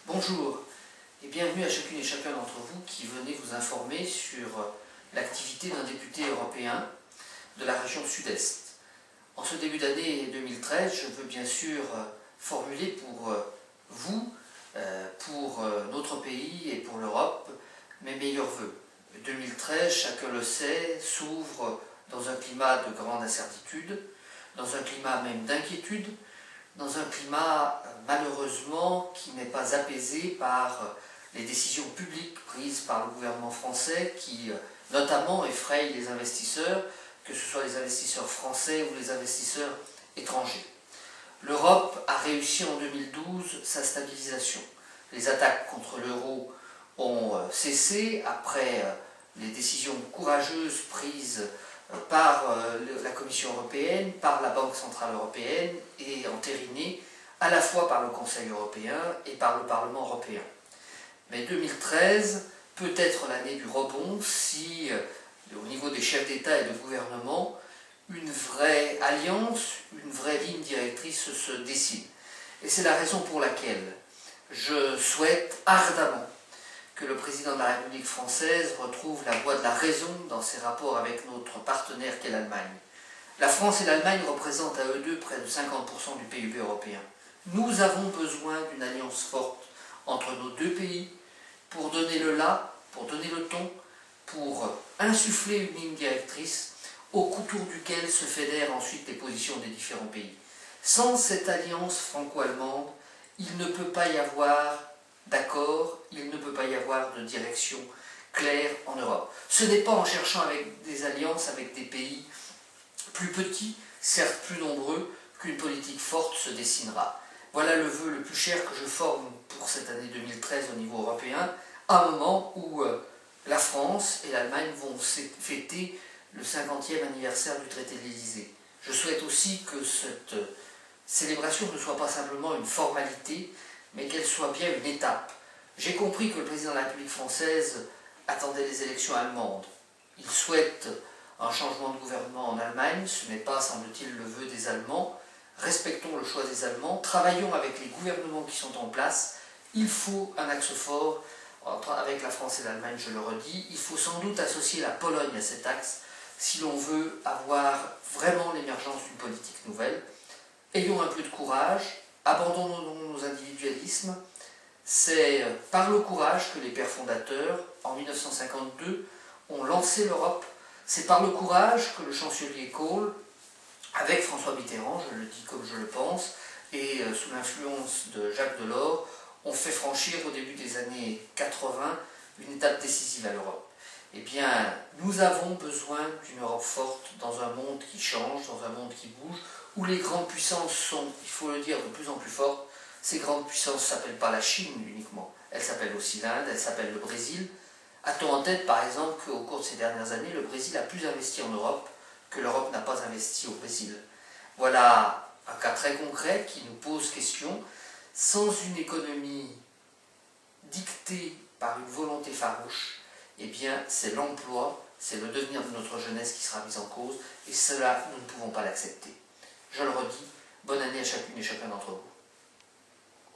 Bonjour et bienvenue à chacune et chacun d'entre vous qui venez vous informer sur l'activité d'un député européen de la région Sud-Est. En ce début d'année 2013, je veux bien sûr formuler pour vous, pour notre pays et pour l'Europe, mes meilleurs vœux. 2013, chacun le sait, s'ouvre dans un climat de grande incertitude, dans un climat même d'inquiétude, dans un climat malheureusement qui n'est pas apaisé par les décisions publiques prises par le gouvernement français qui notamment effrayent les investisseurs, que ce soit les investisseurs français ou les investisseurs étrangers. L'Europe a réussi en 2012 sa stabilisation. Les attaques contre l'euro ont cessé après les décisions courageuses prises par la Commission européenne, par la Banque centrale européenne et entérinées à la fois par le Conseil européen et par le Parlement européen. Mais 2013 peut être l'année du rebond si, au niveau des chefs d'État et de gouvernement, une vraie alliance, une vraie ligne directrice se dessine. Et c'est la raison pour laquelle je souhaite ardemment que le président de la République française retrouve la voie de la raison dans ses rapports avec notre partenaire qu'est l'Allemagne. La France et l'Allemagne représentent à eux deux près de 50% du PIB européen. Nous avons besoin d'une alliance forte entre nos deux pays pour donner le là, pour donner le ton, pour insuffler une ligne directrice autour duquel se fédèrent ensuite les positions des différents pays. Sans cette alliance franco-allemande, il ne peut pas y avoir d'accord, il ne peut pas y avoir de direction claire en Europe. Ce n'est pas en cherchant avec des alliances avec des pays plus petits, certes plus nombreux, qu'une politique forte se dessinera. Voilà le vœu le plus cher que je forme pour cette année 2013 au niveau européen, à un moment où la France et l'Allemagne vont fêter le 50e anniversaire du traité de l'Élysée. Je souhaite aussi que cette célébration ne soit pas simplement une formalité, mais qu'elle soit bien une étape. J'ai compris que le président de la République française attendait les élections allemandes. Il souhaite un changement de gouvernement en Allemagne, ce n'est pas, semble-t-il, le vœu des Allemands. Respectons le choix des Allemands, travaillons avec les gouvernements qui sont en place. Il faut un axe fort avec la France et l'Allemagne, je le redis. Il faut sans doute associer la Pologne à cet axe si l'on veut avoir vraiment l'émergence d'une politique nouvelle. Ayons un peu de courage, abandonnons nos individualismes. C'est par le courage que les pères fondateurs, en 1952, ont lancé l'Europe. C'est par le courage que le chancelier Kohl, avec François Mitterrand, je le dis comme je le pense, et sous l'influence de Jacques Delors, ont fait franchir au début des années 80 une étape décisive à l'Europe. Eh bien, nous avons besoin d'une Europe forte dans un monde qui change, dans un monde qui bouge, où les grandes puissances sont, il faut le dire, de plus en plus fortes. Ces grandes puissances ne s'appellent pas la Chine uniquement, elles s'appellent aussi l'Inde, elles s'appellent le Brésil. A-t-on en tête, par exemple, qu'au cours de ces dernières années, le Brésil a plus investi en Europe que l'Europe n'a pas investi au Brésil. Voilà un cas très concret qui nous pose question. Sans une économie dictée par une volonté farouche, eh bien, c'est l'emploi, c'est le devenir de notre jeunesse qui sera mis en cause, et cela, nous ne pouvons pas l'accepter. Je le redis, bonne année à chacune et chacun d'entre vous.